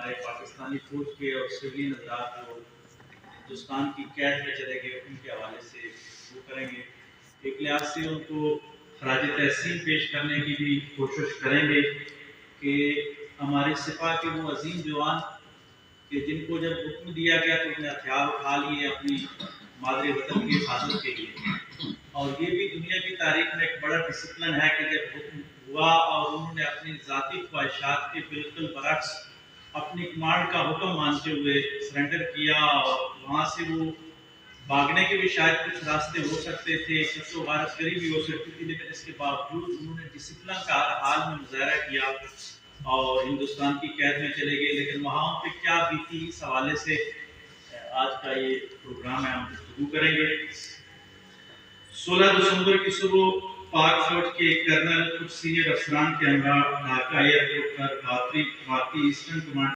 ہمارے پاکستانی فوج کے اور سویلین افراد جو ہندوستان کی قید میں چلے گئے ان کے حوالے سے وہ کریں گے. ایک لحاظ سے ان کو خراج تحسین پیش کرنے کی بھی کوشش کریں گے کہ ہمارے سپاہ کے وہ عظیم جوان کہ جن کو جب حکم دیا گیا تو انہوں نے ہتھیار اٹھا لیے اپنی مادری وطن کی حفاظت کے لیے. اور یہ بھی دنیا کی تاریخ میں ایک بڑا ڈسپلن ہے کہ جب حکم ہوا اور انہوں نے اپنی ذاتی خواہشات کے بالکل برعکس اپنی کمانڈ کا حکم مانتے ہوئے سرنڈر کیا. اور وہاں سے وہ بھاگنے کے بھی شاید کچھ راستے ہو سکتے تھے, قتل و غارت گری بھی ہو سکتی تھی, لیکن اس کے باوجود انہوں نے ڈسپلن کا ہر حال میں مظاہرہ کیا اور ہندوستان کی قید میں چلے گئے. لیکن وہاں پہ کیا بیتی اس حوالے سے آج کا یہ پروگرام ہے, ہم گفتگو کریں گے. 16 دسمبر کی صبح پاک فوج کے کرنل کچھ سینئر افسران کے ہمراہ ڈھاکہ ایئرپورٹ پر بھارتی ایسٹرن کمانڈ